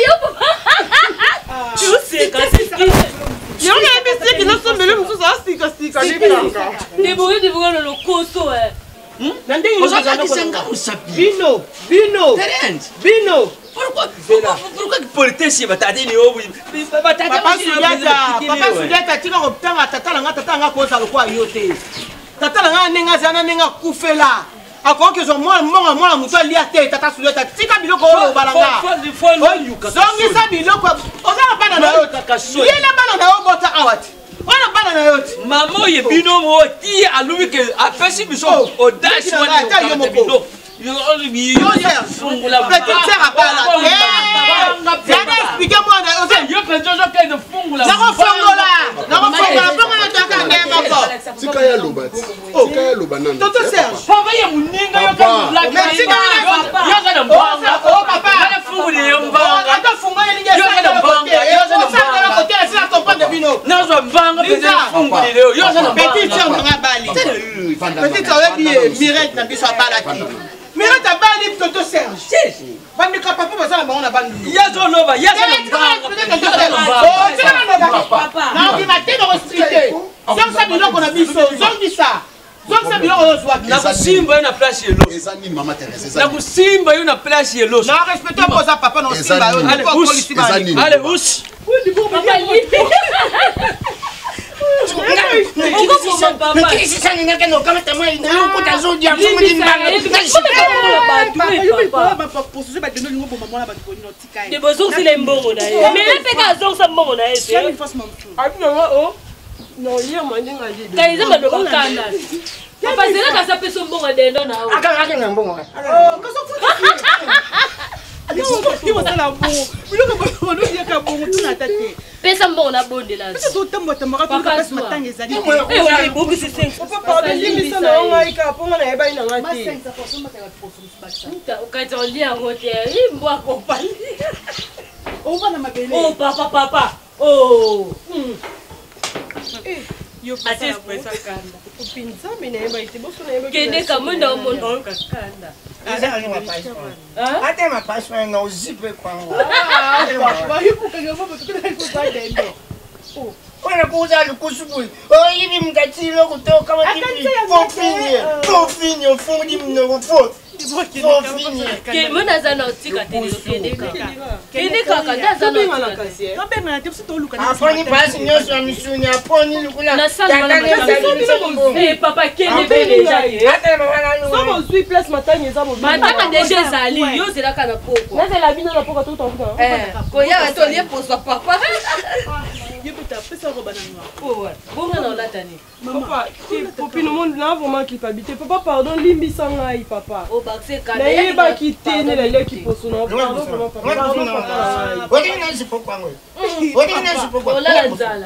Yo papa. Tu sais kasi. Yo na ebe siki na sombele mso sa sika ni blanca. De boyo de boyo lo koso Nande yo zaka kisenga usapi. Bino. Terence. Bino. Pourquoi que politicien batade ni obu batade papa Sudiata tika koptanga tata nga koza lokwa yote tata nga nenga zana nenga kufela akoki zo mwana muto alia te tata Sudiata tika biloko oyo balanga zongisa biloko ozala bana na yo yele bana na yo bota awati wana bana na yo mama ye bino mo ti alumi ke apesi biso audace wani yo moko petite sœur apala zana expliquez-moi nakofongola taka nde moko tika ya loba tika ya loba nani toto Serge papa ya muninga yo ka merci yo ka mbanga oh papa kana fungule yo mbanga ata fungola lingi yo ka mbanga yo ka mbanga côté la sila comprendre bino nazo mbanga pete fungule yo ka mbanga petite sœur nga bali petite sœur bi Mirette na biso abala ti Mirette abali toto Serge bandika papa bazala bango na bandu yazo loba yazo papa na obimate na hospité zongisa biloko na biso zongisa biloko oyo zwaki na kusimba yo na place yelo eza nini mama Teresa na kusimba yo na place yelo na respecte poza papa na osimba yo allez usi allez usi papa lipi debozongisile mbongo na ye mais epeka azongisa mbongo na ye kaiza maloba kanda papa zelaka asa peso mbongo dendo na pesa mbongo na bondela okati olia yango te imbo akopali papa kende kamonda omonda okakanda ate mapaswa na uzipe kwangu wana kuuza lukusubu oyibi mkatilo kutoka matipi fofinye ofundi mnogo mona aza na otika te kende kaka nde aza na aponi pasi nyonso ya misuni aponi lukula papa kende pe deja matanga deja ezali yo ozelaka na poko koyaka te olie poswa papa bonga na olatani papa popino monde na vraiment culpabilité papa pardon limbisa ngai papa nayebaki te neleleki poso na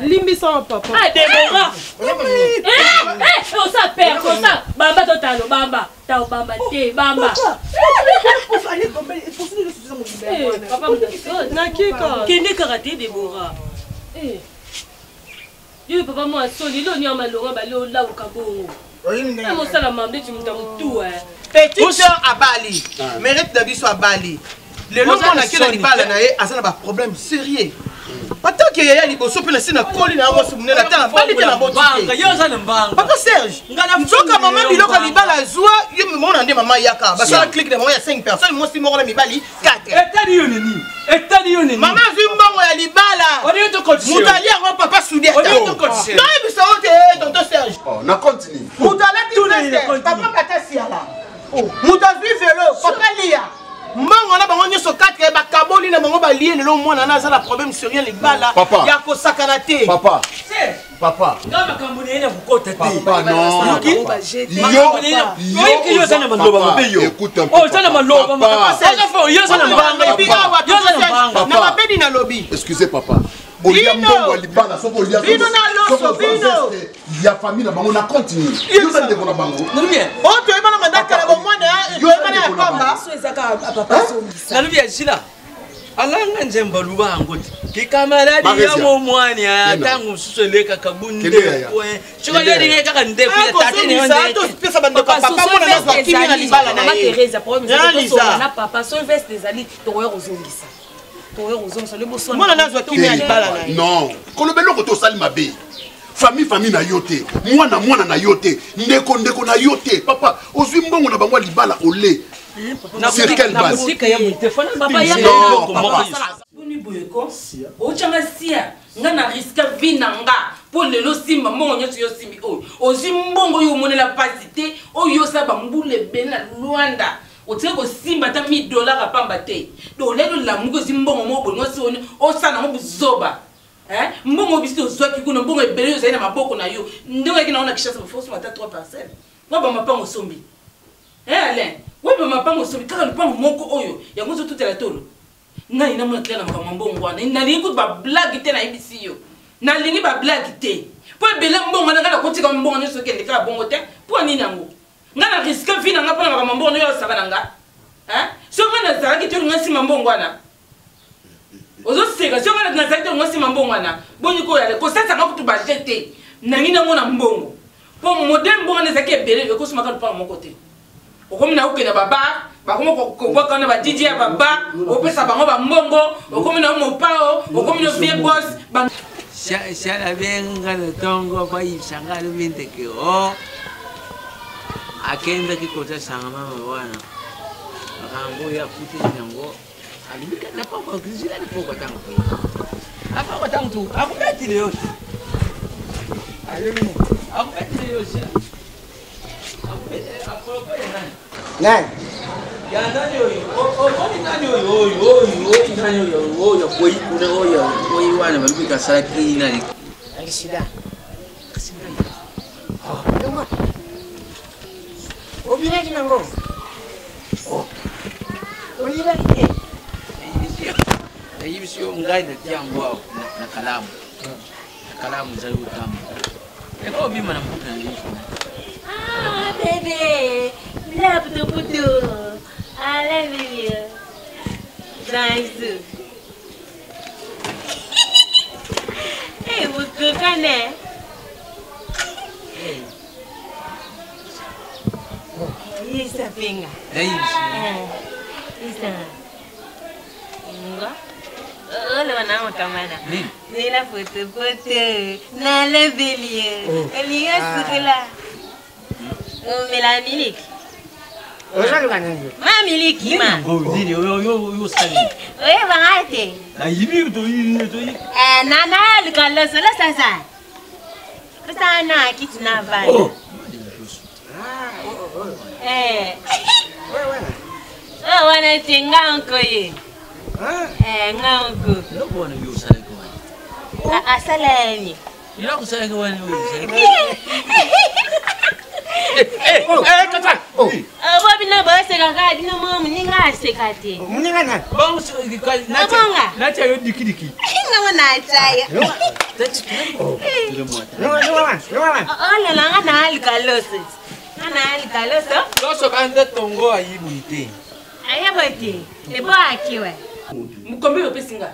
limbisa papa debora osa père osa talo bamba tao bamba te bamba papa nakika kende karate Deborah yo papa moi soli lo nyama longa ba lo la ukabongo mo sala mambe tu mtamutu petite sœur à Bali mérite d'abiso à Bali le long on a quel libala na ye azana ba problème sérieux Attends que yaya liboso pe na sina koli na ngo sumune na tala bali te na botike yo za mbanga papa Serge ngana mzoka mama biloko libala zwa yo mona nde mama yaka ba ça clique de mama ya 5 personnes moi si moko na mibali 4 etali yo nini mama zimbongo ya libala on to continuer mutali ngo papa soudi on to continuer non biso te tonton Serge na continue mutala ti papa katasi ala mutazwi velo papa lia Mango na bango nyoso 4 ba kaboli na bango ba lié le long mwana na za la problème sérieux les bala ya ko sakana te papa papa ngama kamboni ene kukota te papa non yo sana maloba mabeyo oh sana maloba papa sasa fo yo sana mbanga yo sana mbanga na mabedi na lobby excusez papa Olia mbongo libala soko olia vino na loso vino ya famille na bango na continue yo za ndeko na bango nalubia o to ebana mandaka na bomwana yo ebana ya kamba so ezaka papa so nalubia shila alanga nzemba lubango ki kamaradi ya momwani atangu suseleka kabunde we chiko yedi kaka ndefu ya tatini onde to pesa bande papa mona na kwa kimi na libala na ye Teresa problème c'est na papa so veste des ali to yo kozongisa mwana nazwa kimi ya libala na ye non kolobelo ko to sali mabe famille na yote mwana na yote ndeko na yote papa ozwi mbongo na bango libala ole sur quelle base papa ya boni boyeko ochanga sia nga na riska vinanga po lelo simba mbongo nyoto yo simbi oyo ozwi mbongo yo monela pasite oyo sa bambule bena Luanda otse ko simba ta $1000 apamba te do lelo la muko zimbongo mo bongo si oni osana mo buzoba mbongo biso zwa kuna mbongo ebele yo zaina maboko na yo ndenge kina ona kishasa force mata 3 parcelles ngaba mapango sombi Alain webe mapango sombi kaka lupango moko oyo yango zo tutela tolo ngai na mona klela makama mbongo wana nalingi ku ba blague te na ibisi yo nalingi ba blague te po ebele mbongo na kala kotika mbongo nyoso kende kala bongo te po nini yango ngana risque vina ngapona ba mbongo yo saka nanga so ngana zaki te ngasi mbongo wana ozo seka so ngana zaki te ngasi mbongo wana boni ko yale ko sasa ngakutu ba jete nangi na ngona mbongo po modem mbongo ne zaki ebele ko suma ka lupango moko te okomi na ukena baba bakomo ko kana ba DJ ya baba opesa bango ba mbongo okomi na mopao okomi no vie boss shala benga na tongo pa isanga lo mente ke o akenda kikota sanga mama bwana akango ya kuti nyango alibika na papa kizila ni poko tango apa kwa tango tu akubeti leo alimi akubeti leo nani ya nani oyo o nani oyo nani oyo koi kuna oyo koi wana balibika saki nani alisida Doma. Obira kinango. Obira ke. Hivi sio ngai na tiambo na kalamu. Kalamu za utamu. Eko bima na mbuka ndio. Ah bébé. Là putu. Allez bébé. Nice. Eh, vous connaissez? Isa pinga. Isa. Nga. Ole wana kamana. Ni la foto. Na le bélier. Eliga sukula. Mais la miliki. Ma miliki ma. Gozili yo sali. Oye bangate. Na yibi to yi. Nana likalo sala sasa. Sana kitu na vale. Wana tinga nkoye. Ngango. Lobo wana yo sali kwa. Asalani. Ila kusali kwa ni yo sali. Kata. Bobi na bose kaka dina mo muninga sekate. Muninga na. Bongo na cha yo dikidiki. Nga na chaya. Ole langa na alkalose. na likaloso. Loso kanda tongo ayibuite. Ayabote. Ebo akiwe. Combien de pesinga?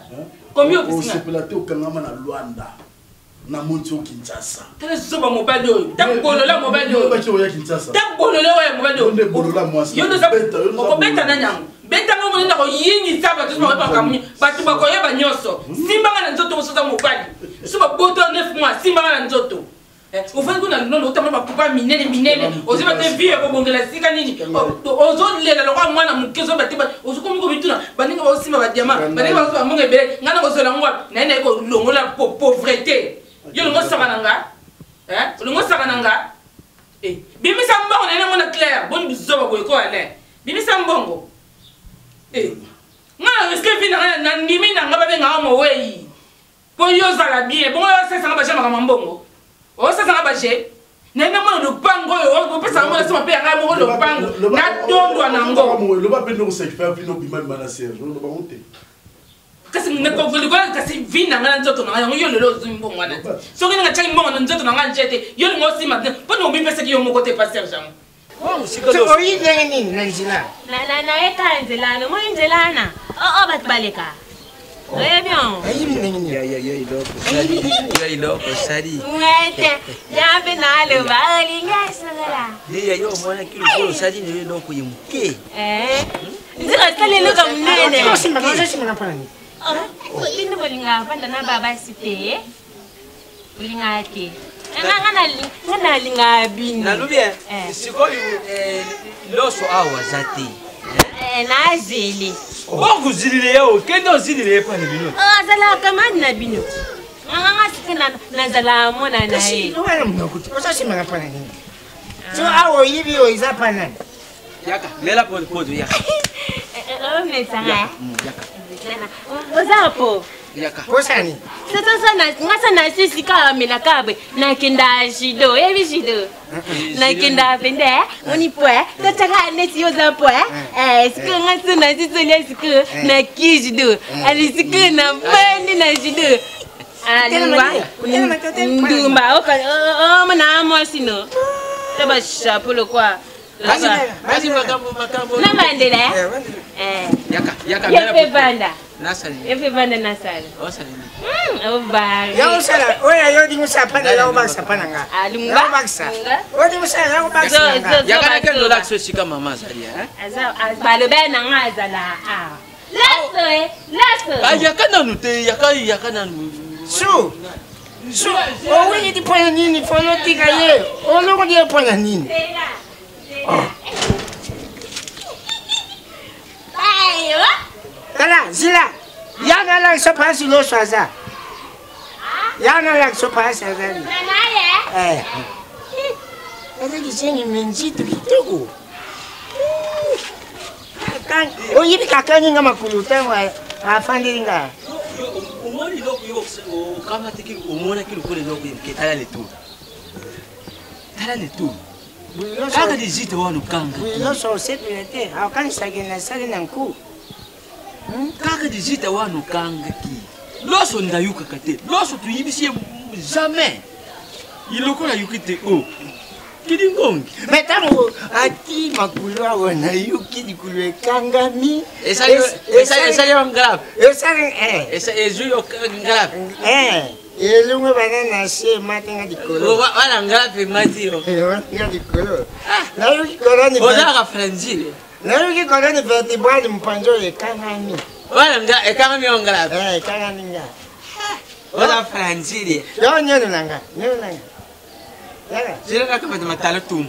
Combien de On pesinga? se plateau kangama na Luanda. Na Montio Kinshasa. Tala soba mobile yo. Tak bolola mobile yo. Ba kiwa ya Kinshasa. Tak bolola wa mobile yo. Onde bolola mwasi. Yo no sa ko beta na nyang. Beta ngo mona ko yingi saba to ba kamuni. Batu ba ko yeba nyoso. Simba na nzoto so za mobile. Soba boto 9 mois simba na nzoto. Ufanye kuna nono utama bakupa minene oziba te vie ko bongela sika nini ozo lela lokwa mwana mukezo batiba ozuko muko bituna baninga ba osima ba diamant baninga ba osima monge bele ngana ko zola ngwa na ina ko longola pauvreté yo ngo sakananga longo sakananga bimisa mbongo na ina mona clair boni bizoba ko ko ale bimisa mbongo ngana eske vina na ndimi na ngaba be ngamo wei po yo zala bien bongo yo sesa ngaba chama kama mbongo o sasa ngabaje nenda mwana lupango yo pesa mwana sima pe nga mo lupango na dondwa na ngo lo ba bendo se faire vino bimani bana serge lo ba monter kasi ngeko vulikwa kasi vina ngana nzoto na yo lelo zimbo mwana so ngina chai mbongo na nzoto na ngana njete yo ngo sima po no bimesa ki yo mo kote passer jango so oyi ndenge nini na nzila na eta nzelana mo nzelana o batbaleka très bien ya iloko sali ngete yabe nalo balinga sala ya yo mwana kilo ko sali ni iloko yimuke ndira sali lo kamnene ko simba ko simba na pani bindu bolinga panda na baba site bolinga ke ngana linga bini nalubia sikoyo loso awa zati na zili bongo zilile yo kendo zilile pa ni bino zala kamani na bino nganga sikana na zala mona na ye no wala mnokuti osasimba na pana nini so awo yibi o izapana yaka lela po yaka metsanga yaka ozapo yaka posani sasa ngasa na sisi ka mela kabe na kenda jido ebi jido na kenda pende oni poe tataka neti yoza poe siku ngasa na sisi le siku na kijido ali siku na bandi na jido alingwa ndumba o mana amosino taba shapolo kwa basi makambo na bandela yaka yepe banda nasali yepe banda nasali osali o ba ya osala oya yo di musapana la obaksa pananga alunga obaksa odi musala la obaksa yaka kendo la so shika mama sali aza balo bena ngazala laso yaka nanu te yaka nanu so o wini di pona nini fonotika ye o loko di pona nini Tala, zila. Yana lang so pasi lo swaza. Yana lang so pasi azali. Nanaye? Ela dizendo menjito kitoko. Kan, o yibi kakani nga makuluta wa afandiringa. Umoni loko yo kama tiki umona kilo kule loko ketala letu. Tala letu. Kaka dizito wanu kanga. Lo so sepelete, akan sagena sagena nku. Kaka dizita wanu kanga ki. Loso ndayuka kate. Loso tuyibisi jamais. Iloko la yukite o. Kidingongi. Metango ati makulwa wana yuki dikulwe kanga mi. Esa yo ngrap. Esa ezu yo ngrap. Elungwe banana se matenga dikolo. Wala ngrap mati yo. Wala dikolo. Na yuki koloni. Oza ka franzile. Na yuki koloni vertebrale mpanjo ye kanga mi. Wala nga ekanga mi ngrap. Kanga ninga. Oza franzile. Yo nyono nanga. Zile kaka matala tum.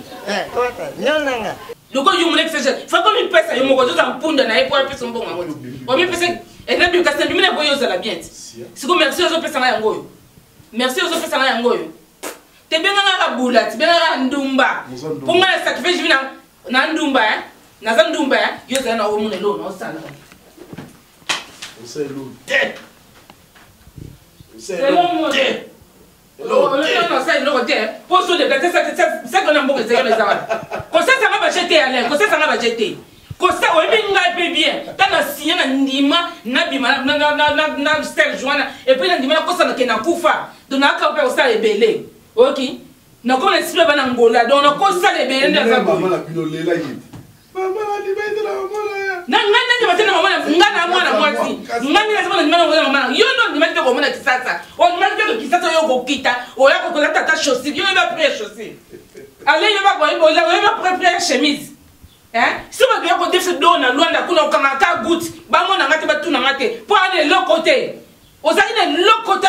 Kota, nanga. Loko yumule pesa. Fako mi pesa yumoko zoza mpunda na epo pesa mbongo ngoti. O mi pesa ena bi kasa bimina boyo za la bien. Siko merci ozo pesa nga yangoyo. Merci ozo pesa nga yangoyo. Te benga nga bula, te benga nga ndumba. Ponga sacrifice vina na ndumba na za ndumba yo za na omune lo na osala. Oselo. Non, ça, il le pose sur des plateaux, ça qu'on a beaucoup de les avoir. Comme ça va pas jeter à l'air, comme ça va jeter. Comme ça, on est bien. T'as un signé un nima, n'abima, n'a stel joana, et puis l'andima, comme ça, n'a qu'un koufa. Donc, n'a qu'un peu au stade belé. Ok? Nako na esprit bana ngola donc nako sale be nda za Maman la bino lela yiti. Maman la libete la maman ya. Na ngana batena maman ngana mwana mwati. Ngani lazima ni maman yo ndo ni mali ko mona kisasa. O ni mali ko kisasa yo ko kita. O ya ko kola tata chaussure yo va prêt chaussure. Allez yo va ko yo va prêt chemise. Si on a bien fait d'eau dans l'ouanda, qu'on a un goutte, bah on a maté tout na maté. Pour aller de l'autre côté, aux amis de l'autre côté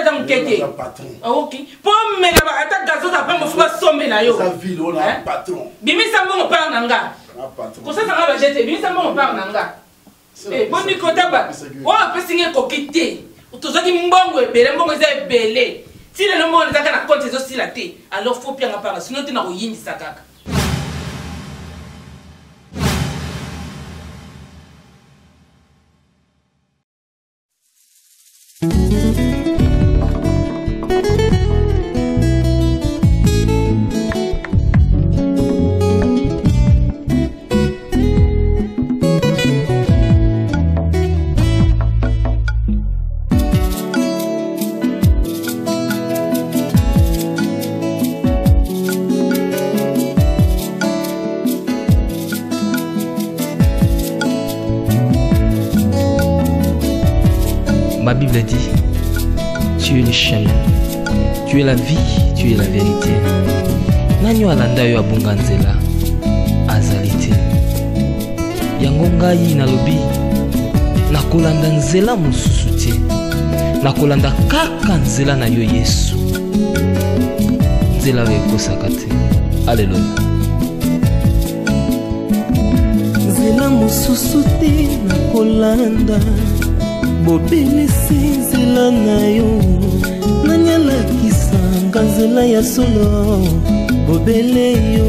dans le quai. Ok. Pour me la attaque gazeuse après me faire sommer là yo. Sa ville on a un patron. Bimi ça bon on parle nanga. Pour ça ça va jeter. Bimi ça bon on parle nanga. Eh bon du côté ba. Oh peut signer coquité. Tozaki mbongo ebele mbongo eza ebele. Si le monde est na compte aussi la té, alors faut bien en parler sinon tu na oyini sakaka. Ma Bible dit, tu es le chemin, tu es la vie, tu es la vérité. Nani alanda yo abunga nzela azalite. Yango ngai nalobi nakolanda nzela mosusu te. Nakolanda kaka nzela na yo Yesu. Nzela ekosaka te. Alléluia. Nzela mosusu te nakolanda. Bobelisi nzela na yo nanyalakisanga nzela ya solo bobele yo